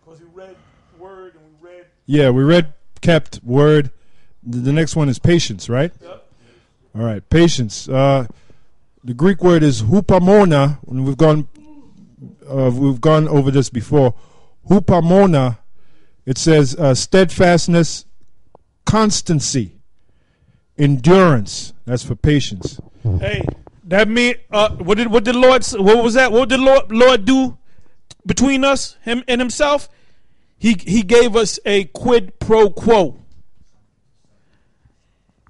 Because we read word and we read. Yeah, we read kept word. The next one is patience, right? Yep. All right, patience. The Greek word is hupamona. And we've gone over this before. Hupamona. It says steadfastness, constancy, endurance. That's for patience. Hey, that mean what did Lord? What was that? What did Lord do between us, him and himself? He gave us a quid pro quo.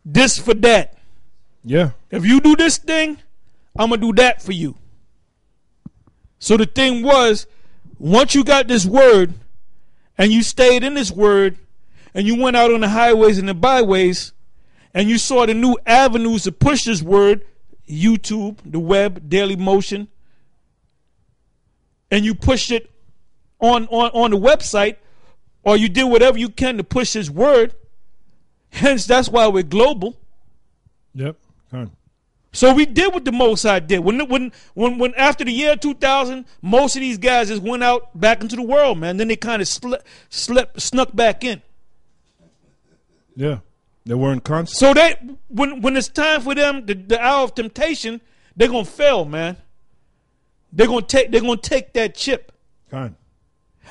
This for that. Yeah. If you do this thing, I'm gonna do that for you. So the thing was, once you got this word, and you stayed in this word, and you went out on the highways and the byways, and you saw the new avenues to push this word, YouTube, the web, Daily Motion, and you pushed it on the website, or you did whatever you can to push this word. Hence, that's why we're global. Yep. Fine. So we did what the Most High did. When after the year 2000, most of these guys just went out back into the world, man. Then they kind of snuck back in. Yeah. They weren't constant. So they when it's time for them, the hour of temptation, they're gonna fail, man. They're gonna take that chip. Fine.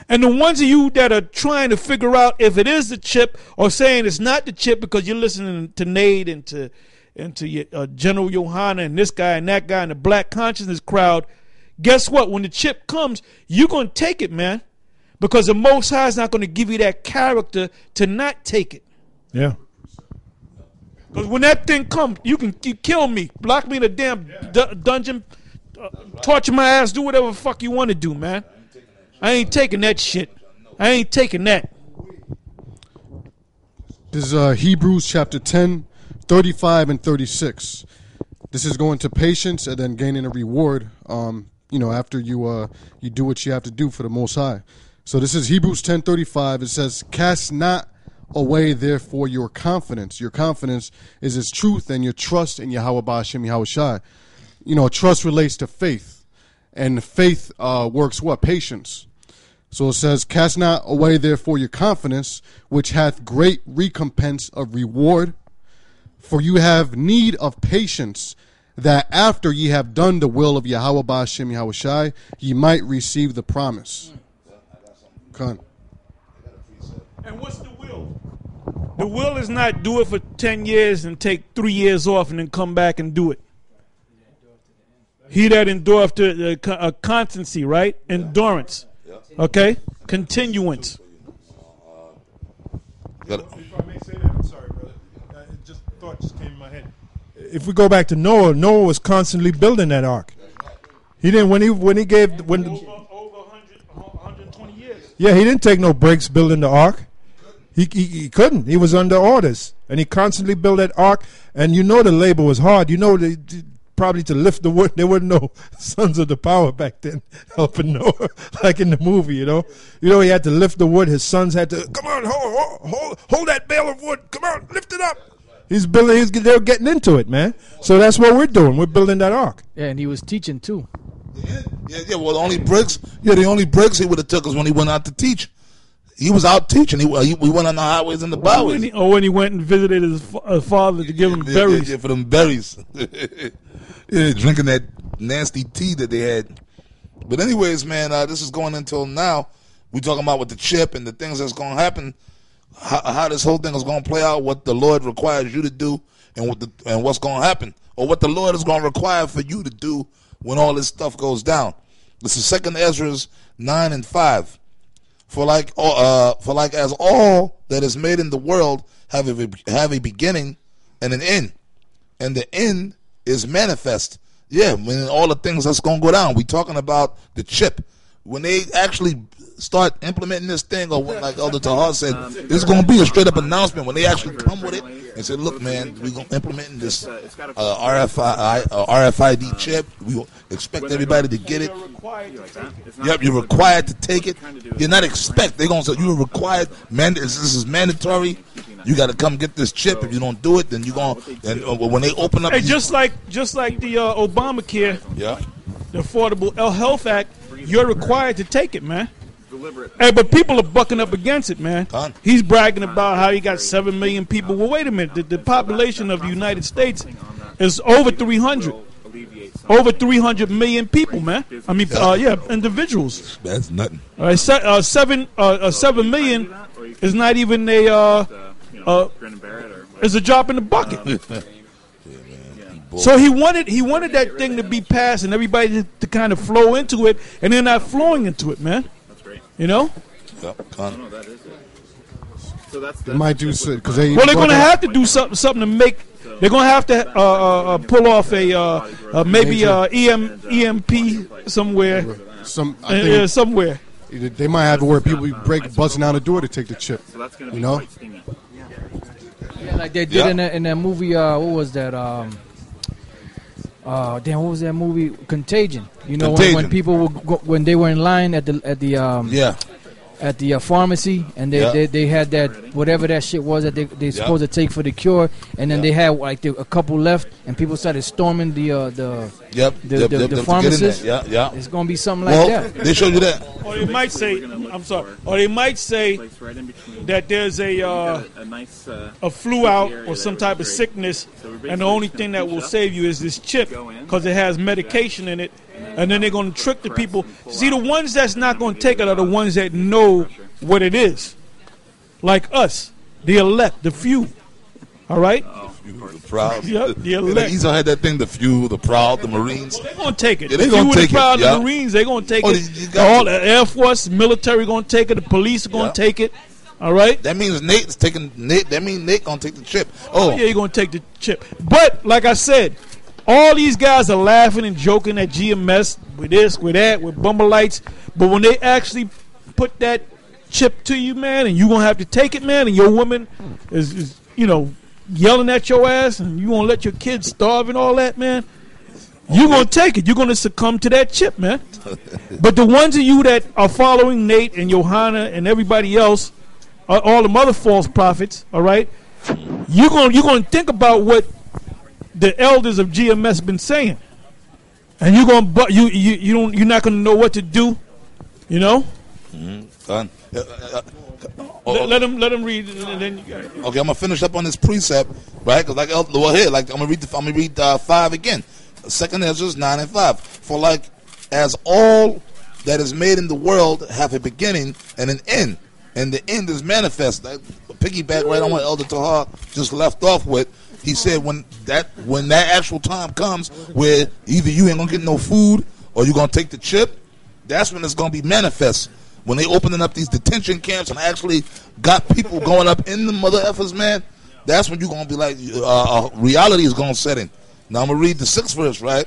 And the ones of you that are trying to figure out if it is the chip or saying it's not the chip because you're listening to Nate and to General Yohana and this guy and that guy and the black consciousness crowd, guess what? When the chip comes, you're going to take it, man. Because the Most High is not going to give you that character to not take it. Yeah. Because when that thing comes, you kill me, lock me in a damn dungeon, torture my ass, do whatever the fuck you want to do, man. I ain't taking that shit. I ain't taking that. This is Hebrews chapter 10, 35 and 36. This is going to patience and then gaining a reward, after you do what you have to do for the Most High. So this is Hebrews 10:35. It says, "Cast not away therefore your confidence." Your confidence is His truth and your trust in Yahweh Ba'ashem Yahweh Shai. Trust relates to faith, and faith works what? Patience. So it says, "Cast not away therefore your confidence, which hath great recompense of reward. For you have need of patience, that after ye have done the will of Yahweh Ba'ashem Yahweh Shai, ye might receive the promise." Come. And what's the will? The will is not do it for 10 years and take 3 years off and then come back and do it. He that endureth to constancy, right? Endurance. Okay? Continuance. If I may say that, I'm sorry, brother. Thought just came in my head. If we go back to Noah, Noah was constantly building that ark. He didn't over 120 years. Yeah, he didn't take no breaks building the ark. He couldn't. He was under orders, and he constantly built that ark. And the labor was hard. Probably to lift the wood. There were no sons of the power back then helping Noah, like in the movie. He had to lift the wood. His sons had to come on, hold that bale of wood. Come on, lift it up. He's building. They were getting into it, man. So that's what we're doing. We're building that ark. Yeah, and he was teaching too. Yeah. Well, the only breaks he would have took us when he went out to teach. He was out teaching. We went on the highways and the byways. When he went and visited his father to give him berries. Yeah, for them berries. Yeah, drinking that nasty tea that they had. But anyways, man, this is going until now. We're talking about with the chip and the things that's going to happen, how this whole thing is going to play out, what the Lord requires you to do, and what's going to happen, or what the Lord is going to require for you to do when all this stuff goes down. This is 2 Ezra 9 and 5. For like as all that is made in the world have a beginning and an end, and the end is manifest. Yeah, when all the things that's going to go down. We talking about the chip. When they actually start implementing this thing, or when, like Elder Tahar said, there's going to be a straight up announcement when they actually come with it and say, look, man, we're going to implement this RFID chip. We expect everybody to get it. Yep, you're required to take it. You're not expect. They're going to say you're required. This is mandatory. You got to come get this chip. If you don't do it, then you're going to, and when they open up. Hey, just like the Obamacare, yeah, the Affordable Health Act, you're required to take it, man. deliberate. Hey, but people are bucking up against it, man. Con. He's bragging about how he got 7 million people. Well, wait a minute. The population of the United States is over 300. Over 300 million people, man. I mean, individuals. That's nothing. All right, 7 million is not even a is a drop in the bucket. So he wanted that thing to be passed and everybody to kind of flow into it, and they're not flowing into it, man. That's great. You know? Yep, con. No, that is it. So that's They might do so because they. Well, they're going to have to do something to make. They're going to have to pull off a maybe EMP somewhere. I think Somewhere. they might have it where people be busting down the door to take the chip. So that's going to You be know? quite stingy. Yeah, like they did in that movie. What was that? Damn, what was that movie? Contagion. You know, Contagion. when people were when they were in line at the pharmacy, and they had that whatever that shit was that they supposed to take for the cure, and then they had like a couple left, and people started storming the pharmacist. Yeah. It's gonna be something like that. They showed you that. Or they might say, I'm sorry. Or they might say Place right in between. that there's a nice a flu out or some type of sickness, and the only thing that will save you is this chip because it has medication in it, and then they're going to trick the people. See, the ones that's not going to take it are the ones that know what it is, like us, the elect, the few. All right? The proud. Yep, the elect. Esau had that thing, the few, the proud, the Marines. They're going to take it. Yeah, they The gonna few and take the proud, it, yeah. the Marines, they're going to take Oh, it. you got All to. the Air Force, military going to take it. The police are going to Yeah. take it. All right? That means Nate's taking Nate. That means Nate gonna take the chip. Oh, Yeah, you're going to take the chip. But, like I said, all these guys are laughing and joking at GMS with this, with that, with Bumbleites. But when they actually put that chip to you, man, and you're going to have to take it, man, and your woman is yelling at your ass, and you going to let your kids starve and all that, man, you're going to take it. You're going to succumb to that chip, man. But the ones of you that are following Nate and Johanna and everybody else, all the other false prophets, all right, you're going to think about what the elders of GMS been saying, and you're going to you're not going to know what to do, you know. done. Let him read, and then you got it. Okay, I'm gonna finish up on this precept, right? Because I'm gonna read 5 again. 2 Ezra 9 and 5. For like as all that is made in the world have a beginning and an end, and the end is manifest. That piggyback right on what Elder Tahar just left off with. He said when that actual time comes where either you ain't gonna get no food or you're gonna take the chip, that's when it's gonna be manifest. When they opening up these detention camps and actually got people going up in the mother effers, man, that's when you're going to be like, reality is going to set in. Now I'm going to read the 6th verse, right?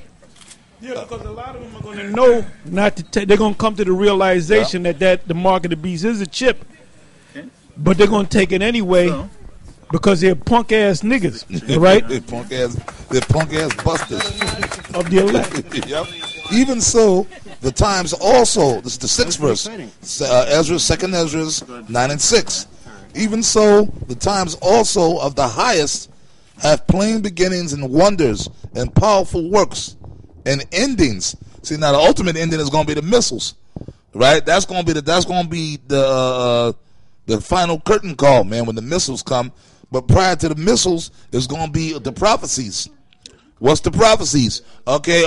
Yeah, because a lot of them are going to know not to take. They're going to come to the realization that the mark of the beast is a chip, but they're going to take it anyway because they're punk ass niggas, right? They're punk ass busters. Of the elect. Yep. Even so, the times also, this is the 6th verse, Ezra, 2 Ezra 9 and 6. Even so, the times also of the highest have plain beginnings and wonders and powerful works and endings. See, now the ultimate ending is going to be the missiles, right? That's going to be the final curtain call, man, when the missiles come. But prior to the missiles, is going to be the prophecies. What's the prophecies? Okay,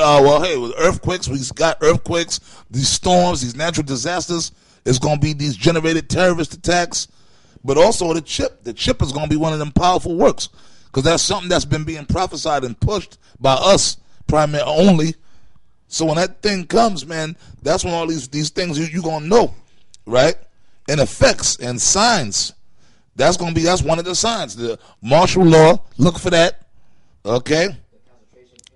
with earthquakes, we got earthquakes, these storms, these natural disasters. It's going to be these generated terrorist attacks. But also the chip. The chip is going to be one of them powerful works. Because that's something that's been being prophesied and pushed by us primarily only. So when that thing comes, man, that's when all these things you're going to know, right? And effects and signs. That's one of the signs. The martial law, look for that. Okay?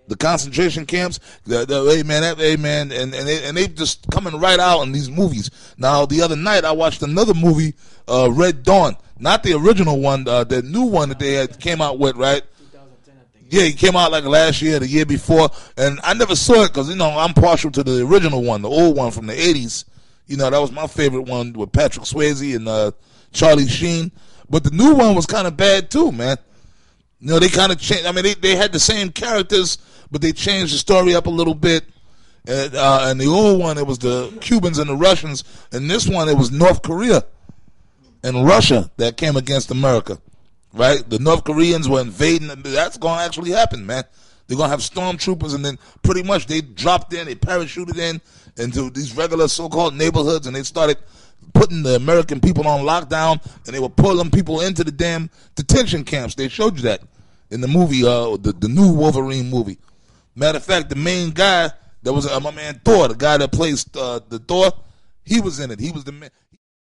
The concentration camps, amen, and they just coming right out in these movies. Now, the other night, I watched another movie, Red Dawn. Not the original one, the new one that they had came out with, right? 2010, I think. Yeah, it came out like last year, the year before, and I never saw it because, I'm partial to the original one, the old one from the 80s. That was my favorite one with Patrick Swayze and Charlie Sheen. But the new one was kind of bad too, man. They kind of changed. I mean, they had the same characters, but they changed the story up a little bit. And the old one, it was the Cubans and the Russians. And this one, it was North Korea and Russia that came against America. Right? The North Koreans were invading. That's going to actually happen, man. They're going to have stormtroopers, and then pretty much they dropped in, they parachuted in into these regular so-called neighborhoods, and they started putting the American people on lockdown, and they were pulling people into the damn detention camps. They showed you that in the movie, the new Wolverine movie. Matter of fact, the main guy that was my man Thor, the guy that plays the Thor, he was in it. He was the man.